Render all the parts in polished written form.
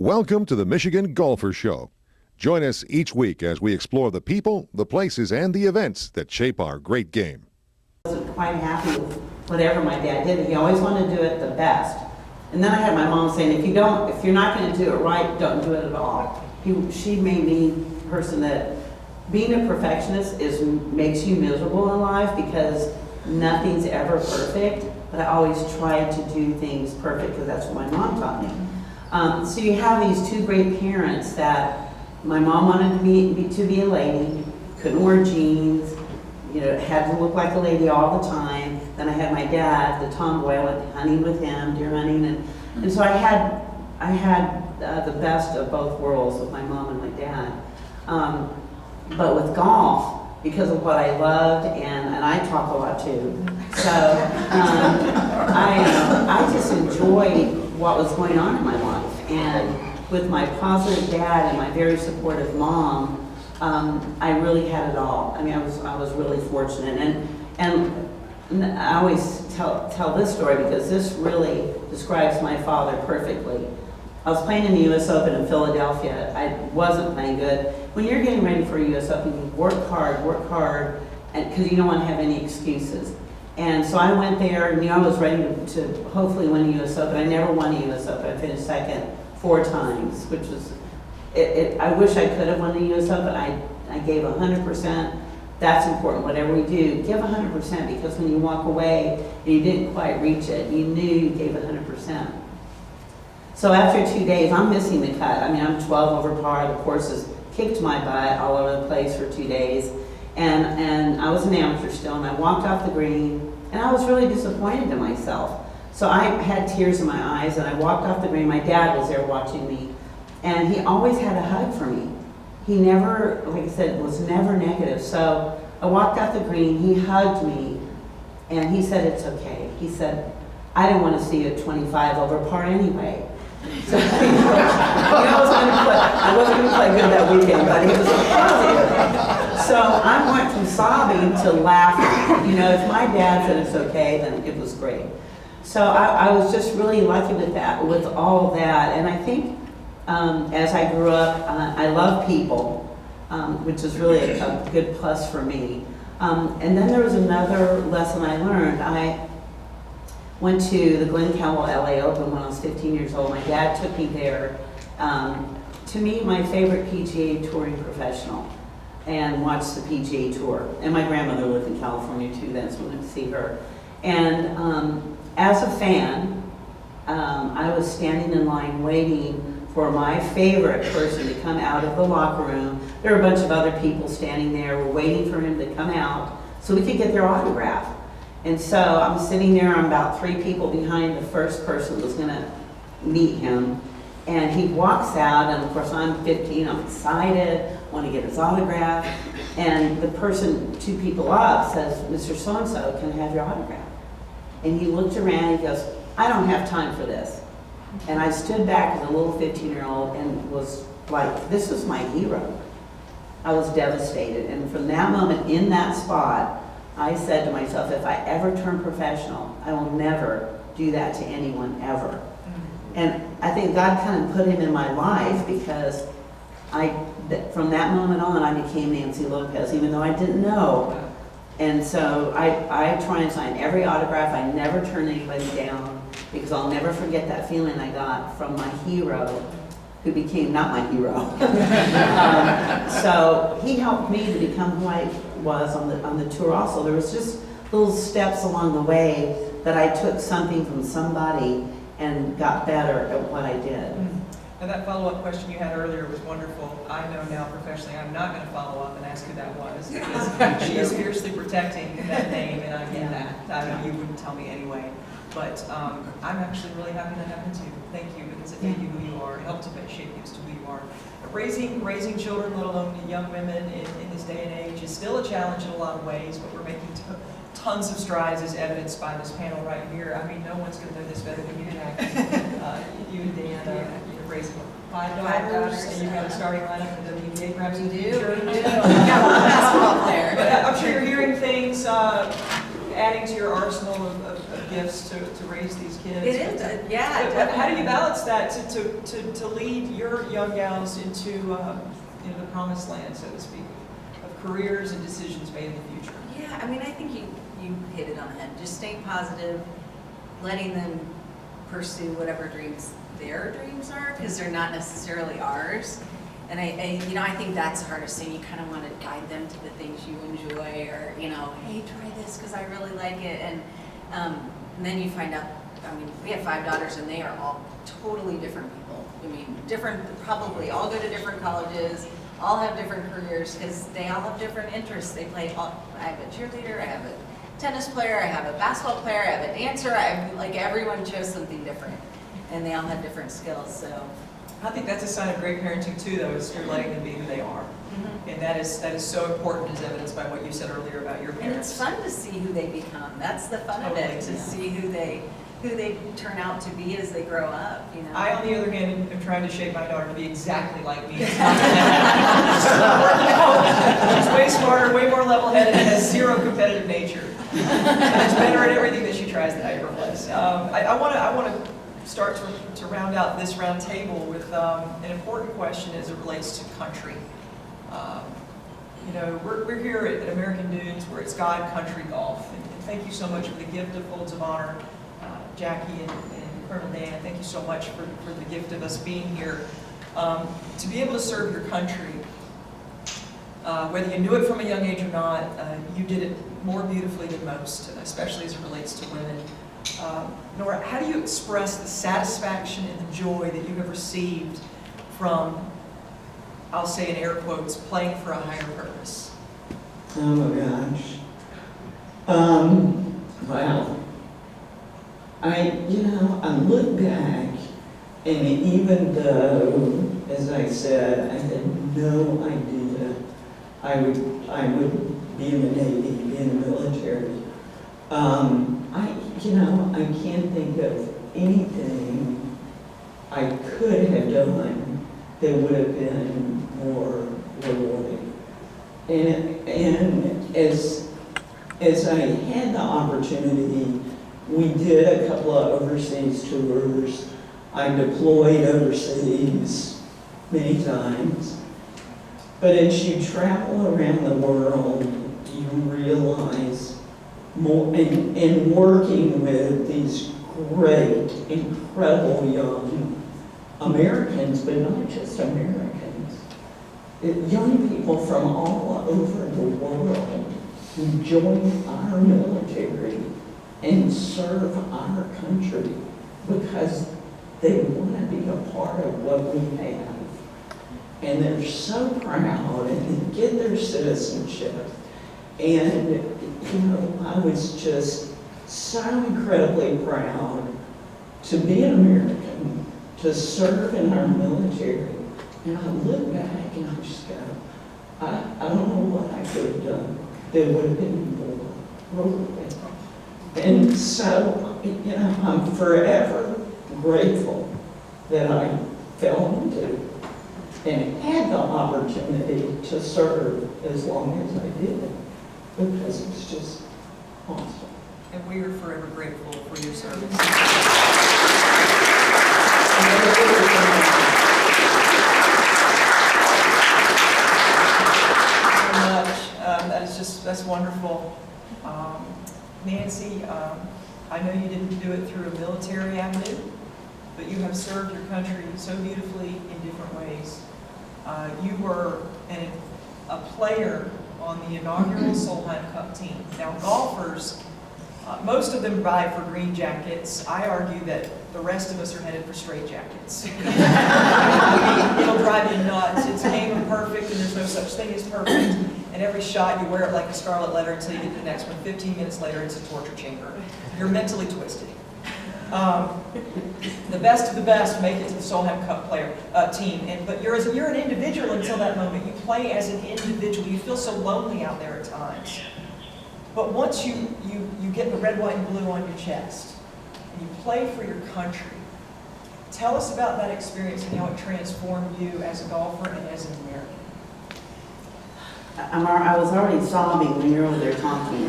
Welcome to the Michigan Golfer Show. Join us each week as we explore the people, the places, and the events that shape our great game. I wasn't quite happy with whatever my dad did. He always wanted to do it the best. And then I had my mom saying, if you're not going to do it right, don't do it at all. She made me a person that being a perfectionist makes you miserable in life because nothing's ever perfect. But I always tried to do things perfect because that's what my mom taught me. So you have these two great parents that my mom wanted me to be a lady, couldn't wear jeans, had to look like a lady all the time. Then I had my dad, the tomboy. I went hunting with him, deer hunting, and so I had the best of both worlds with my mom and my dad. But with golf, because of what I loved, and I talk a lot too, so I just enjoyed what was going on in my life. And with my positive dad and my very supportive mom, I really had it all. I mean, I was really fortunate. And I always tell this story because this really describes my father perfectly. I was playing in the U.S. Open in Philadelphia. I wasn't playing good. When you're getting ready for a U.S. Open, you work hard, and because you don't want to have any excuses. And so I went there, and I was ready to hopefully win a U.S. Open. I never won a U.S. Open. I finished second 4 times, which was, I wish I could have won the U.S. Open. I gave 100%. That's important. Whatever we do, give 100%, because when you walk away and you didn't quite reach it, you knew you gave 100%. So after 2 days, I'm missing the cut. I mean, I'm 12 over par. The course has kicked my butt all over the place for 2 days. And I was an amateur still, and I walked off the green, and I was really disappointed in myself. So I had tears in my eyes, and I walked off the green. My dad was there watching me, and he always had a hug for me. He never, like I said, was never negative. So I walked off the green, he hugged me, and he said, "It's okay." He said, "I didn't want to see you at 25 over par anyway." So, I wasn't going to play good that weekend, but he was positive. So I went from sobbing to laughing. If my dad said it's okay, then it was great. So I was just really lucky with all of that. And I think as I grew up, I love people, which is really a good plus for me. And then there was another lesson I learned. I went to the Glen Cowell LA Open when I was 15 years old. My dad took me there to meet my favorite PGA touring professional and watch the PGA Tour. And my grandmother lived in California too then, so I went to see her. And as a fan, I was standing in line waiting for my favorite person to come out of the locker room. There were a bunch of other people standing there. We're waiting for him to come out so we could get their autograph. And so I'm sitting there, I'm about 3 people behind the first person that was gonna meet him. And he walks out, and of course I'm 15, I'm excited, want to get his autograph. And the person 2 people up says, "Mr. So-and-so, can I have your autograph?" And he looked around, he goes, "I don't have time for this." And I stood back as a little 15-year-old and was like, this is my hero. I was devastated. And from that moment, in that spot, I said to myself, if I ever turn professional, I will never do that to anyone ever. And I think God kind of put him in my life because from that moment on, I became Nancy Lopez, even though I didn't know. And so I try and sign every autograph. I never turn anybody down because I'll never forget that feeling I got from my hero, who became not my hero. So he helped me to become who I was on the tour also. There was just little steps along the way that I took something from somebody and got better at what I did. And that follow-up question you had earlier was wonderful. I know now professionally I'm not going to follow up and ask who that was, because she is fiercely protecting that name, and I get that. I know you wouldn't tell me anyway. But I'm actually really happy that happened to you. Thank you, because it made you who you are. It helped to shape you as to who you are. Raising children, let alone young women in this day and age, is still a challenge in a lot of ways, but we're making tons of strides, as evidenced by this panel right here. I mean, no one's going to know this better than you, Jackie. You and Deanna, you're raising 5 daughters, and you've got a starting lineup in the WNBA, perhaps in the future. We do. We've got a lot of basketball there. But I'm sure you're hearing things, adding to your arsenal of gifts to raise these kids. It is, yeah. But how do you balance that to lead your young gals into the promised land, so to speak, of careers and decisions made in the future? Yeah, I mean, I think you hit it on the head. Just staying positive, letting them pursue whatever their dreams are, because they're not necessarily ours. And I think that's the hardest thing. You kind of want to guide them to the things you enjoy, or, hey, try this because I really like it. And then you find out, I mean, we have 5 daughters and they are all totally different people. I mean, probably all go to different colleges, all have different careers because they all have different interests. I have a cheerleader, I have a tennis player, I have a basketball player, I have a dancer. Everyone chose something different and they all have different skills. So I think that's a sign of great parenting too, though, is you're letting them be who they are. Mm-hmm. And that is so important, as evidenced by what you said earlier about your parents. And it's fun to see who they become. That's the fun of it, to see who they turn out to be as they grow up. I, on the other hand, am trying to shape my daughter to be exactly like me. She's way smarter, way more level-headed, and has zero competitive nature. And is better at everything that she tries that I ever was. I want to start to round out this round table with an important question as it relates to country. We're here at American Dunes, where it's God, country, golf. And thank you so much for the gift of Folds of Honor, Jackie and Colonel Dan. Thank you so much for the gift of us being here. To be able to serve your country, whether you knew it from a young age or not, you did it more beautifully than most, especially as it relates to women. Nora, how do you express the satisfaction and the joy that you have received from, I'll say in air quotes, playing for a higher purpose? Oh my gosh. Wow. I look back, and even though, as I said, I had no idea I would be in the Navy, be in the military, I can't think of anything I could have done that would have been more rewarding. And as I had the opportunity, we did a couple of overseas tours. I deployed overseas many times. But as you travel around the world, you realize more, and working with these great, incredible young Americans, but not just Americans, young people from all over the world who join our military and serve our country because they want to be a part of what we have. And they're so proud, and they get their citizenship. And, I was just so incredibly proud to be an American, to serve in our military. And I look back and I just go, I don't know what I could have done that would have been more rewarding. And so, I'm forever grateful that I fell into and had the opportunity to serve as long as I did, because it's just awesome. And we are forever grateful for your service. That's wonderful. Nancy, I know you didn't do it through a military avenue, but you have served your country so beautifully in different ways. You were a player on the inaugural Solheim Cup team. Now, golfers, most of them buy for green jackets. I argue that the rest of us are headed for straight jackets. It'll drive you nuts. It's a game of perfect, and there's no such thing as perfect. And every shot, you wear it like a scarlet letter until you get to the next one. 15 minutes later, it's a torture chamber. You're mentally twisted. The best of the best make it to the Solheim Cup team. But you're an individual until that moment. You play as an individual. You feel so lonely out there at times. But once you get the red, white, and blue on your chest, and you play for your country, tell us about that experience and how it transformed you as a golfer and as an American. I was already sobbing when you're over there talking.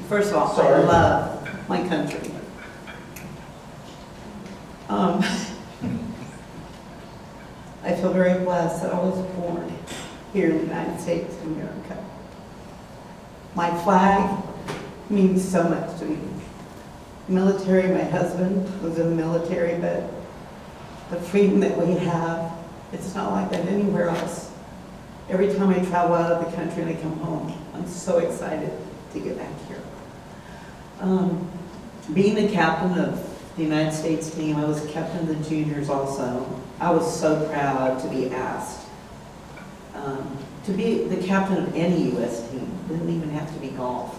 First of all, Sorry. I love my country. I feel very blessed that I was born here in the United States of America. My flag means so much to me. Military, my husband was in the military, but the freedom that we have, it's not like that anywhere else. Every time I travel out of the country and I come home, I'm so excited to get back here. Being the captain of the United States team, I was captain of the juniors also. I was so proud to be asked to be the captain of any U.S. team. It didn't even have to be golf.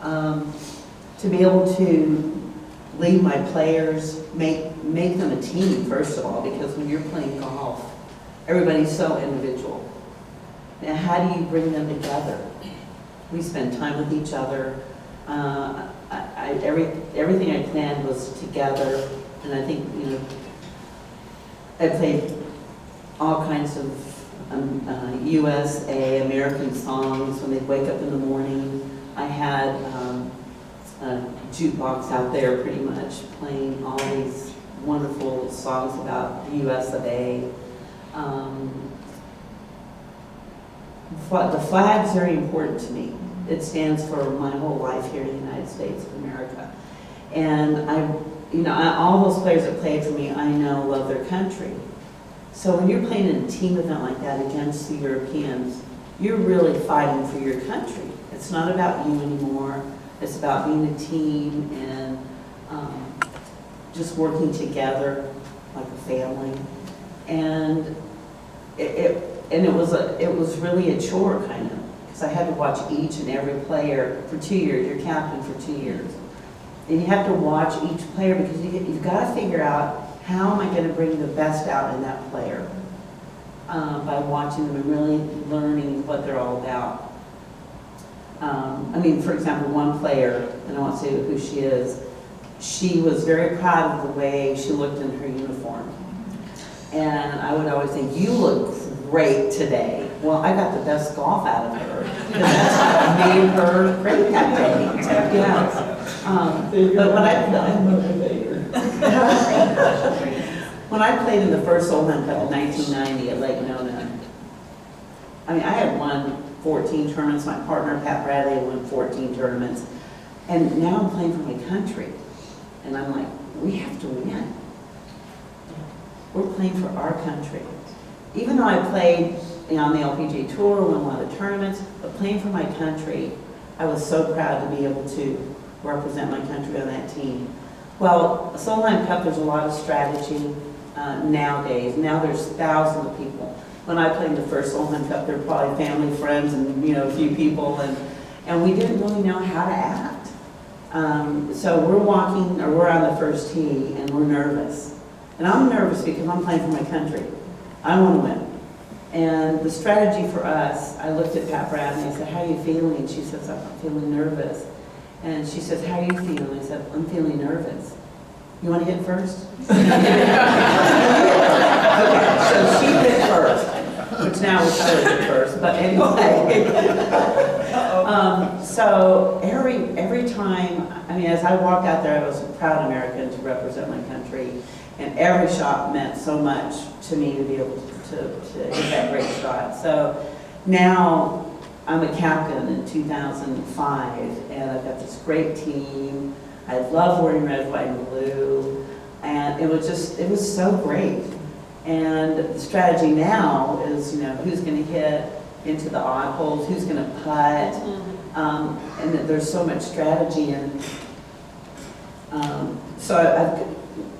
To be able to lead my players, make them a team, first of all, because when you're playing golf, everybody's so individual. Now, how do you bring them together? We spend time with each other. Everything I planned was together, and I think, you know, I played all kinds of USA, American songs when they'd wake up in the morning. I had a jukebox out there pretty much playing all these wonderful songs about the US of A. The flag's very important to me. It stands for my whole life here in the United States of America. And all those players that played for me, I know love their country. So when you're playing in a team event like that against the Europeans, you're really fighting for your country. It's not about you anymore. It's about being a team and just working together like a family. And it was really a chore, kind of, because I had to watch each and every player for 2 years. You're captain for 2 years. And you have to watch each player because you've got to figure out, how am I going to bring the best out in that player by watching them and really learning what they're all about. For example, one player, and I won't say who she is, she was very proud of the way she looked in her uniform. And I would always think, you look great today. Well, I got the best golf out of her. And that's what made her great that day. Yeah. But when I played in the first Solheim Cup in 1990 at Lake Nona, I had won 14 tournaments. My partner, Pat Bradley, had won 14 tournaments. And now I'm playing for my country. And I'm like, we have to win. We're playing for our country. Even though I played on the LPGA Tour, won a lot of tournaments, but playing for my country, I was so proud to be able to represent my country on that team. Well, a Solheim Cup, there's a lot of strategy nowadays. Now there's thousands of people. When I played in the first Solheim Cup, there were probably family, friends, and a few people, and we didn't really know how to act. So we're on the first tee, and we're nervous. And I'm nervous because I'm playing for my country. I want to win. And the strategy for us, I looked at Pat Bradley and I said, how are you feeling? And she says, I'm feeling nervous. And she says, how are you feeling? I said, I'm feeling nervous. You want to hit first? Okay, so she hit first, which now we try to hit first, but anyway. So every time, as I walked out there, I was a proud American to represent my country, and every shot meant so much to me to be able to hit that great shot. So now I'm a captain in 2005, and I've got this great team. I love wearing red, white, and blue, and it was so great. And the strategy now is, who's going to hit into the odd holes, who's going to putt, and there's so much strategy. And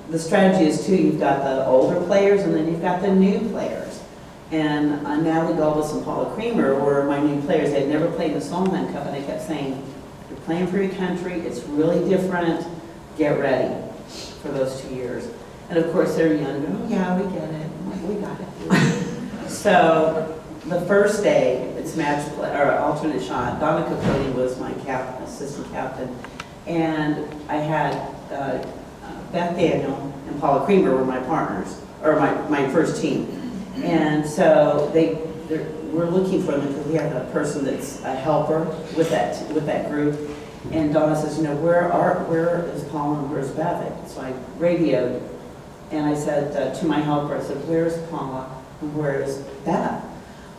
the strategy is too, you've got the older players and then you've got the new players. And Natalie Gulbis and Paula Creamer were my new players. They had never played the Solheim Cup, and they kept saying, you're playing for your country, it's really different, get ready for those 2 years. And of course they're young, oh yeah, we get it. I'm like, we got it. So the first day, it's match play, or alternate shot. Donna Capote was my assistant captain, and I had Beth Daniel and Paula Creamer were my partners, or my first team. And so we're looking for them because we have a person that's a helper with that group. And Donna says, you know, where is Paula and where's Beth? So I radioed, and I said to my helper, I said, where's Paula and where's Beth?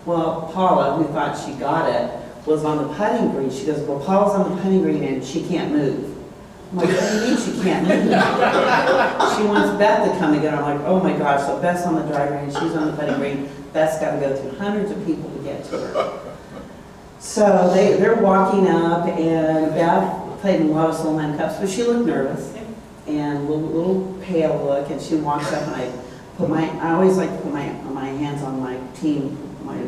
Well, Paula, who thought she got it, was on the putting green. She goes, well, Paula's on the putting green and she can't move. I'm like, what do you mean she can't move? She wants Beth to come and get her. I'm like, oh my gosh, so Beth's on the driving range, she's on the putting green. Beth's got to go through hundreds of people to get to her. So they're walking up, and Beth played in a lot of Soul Man Cups, but she looked nervous and a little pale look, and she walks up, and I always like to put my hands on my team, my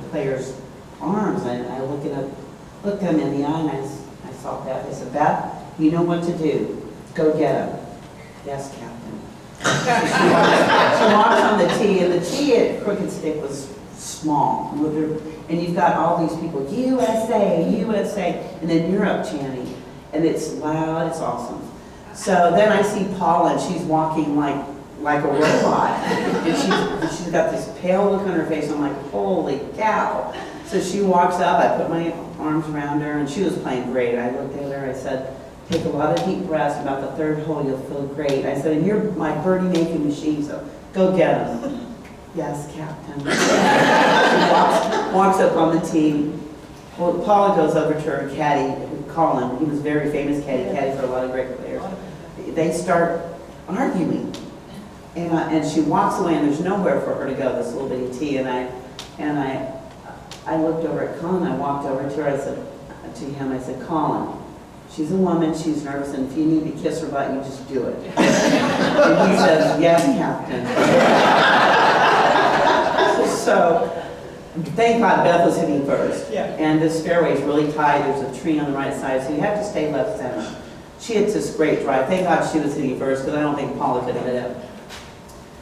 players' arms, and I looked them in the eye, and I saw Beth. I said, Beth, you know what to do. Go get him. Yes, Captain. She walks on the tee, and the tee at Crooked Stick was small. And you've got all these people, USA, USA, and then you're up chanting. And it's loud, it's awesome. So then I see Paula, and she's walking like a robot. And she's got this pale look on her face. I'm like, holy cow. So she walks up, I put my arms around her, and she was playing great. I looked at her, I said, take a lot of deep breaths. About the third hole, you'll feel great. I said, and you're my birdie making machine, so go get him. Yes, Captain. She walks up on the tee. Well, Paula goes over to her caddy, Colin. He was a very famous caddy for a lot of great players. They start arguing. And she walks away, and there's nowhere for her to go, this little bitty tee. And I looked over at Colin. I walked over to her. I said to him, I said, Colin, she's a woman, she's nervous, and if you need to kiss her butt, you just do it. And he says, yes, Captain. So, thank God Beth was hitting first. Yeah. And this fairway is really tight. There's a tree on the right side, so you have to stay left center. She hits this great drive. Thank God she was hitting first, because I don't think Paula could have hit it.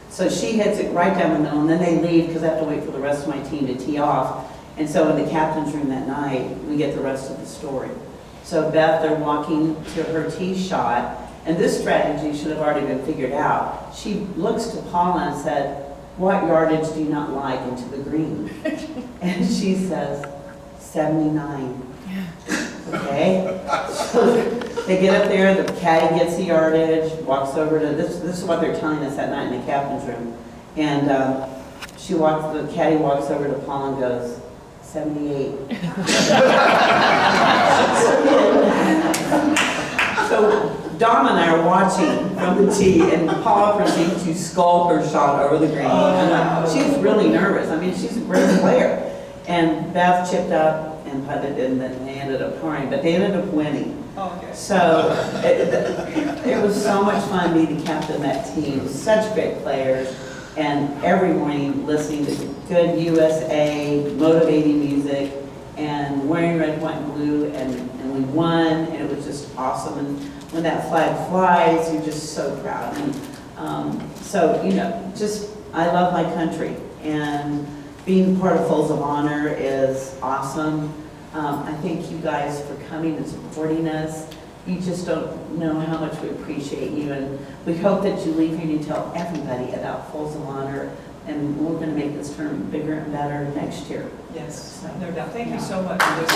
So she hits it right down the middle, and then they leave because I have to wait for the rest of my team to tee off. And so in the captain's room that night, we get the rest of the story. So Beth, they're walking to her tee shot, and this strategy should have already been figured out. She looks to Paula and said, what yardage do you not like into the green? And she says, 79. Okay? So they get up there, the caddy gets the yardage, walks over to, this is what they're telling us that night in the captain's room. And the caddy walks over to Paula and goes, 78. So Dom and I are watching from the tee, and Paula proceeds to sculpt her shot over the green. And she's really nervous. I mean, she's a great player. And Beth chipped up and putted it in, and they ended up pouring, but they ended up winning. Oh, okay. So it was so much fun being the captain of that team. Such great players. And every morning listening to good USA, motivating music, and wearing red, white, and blue, and we won, and it was just awesome. And when that flag flies, you're just so proud. And so, you know, just, I love my country, and being part of Folds of Honor is awesome. I thank you guys for coming and supporting us. You just don't know how much we appreciate you, and we hope that you leave here and you tell everybody about Folds of Honor, and we're going to make this tournament bigger and better next year. Yes, So, no doubt. Thank yeah. you so much for this.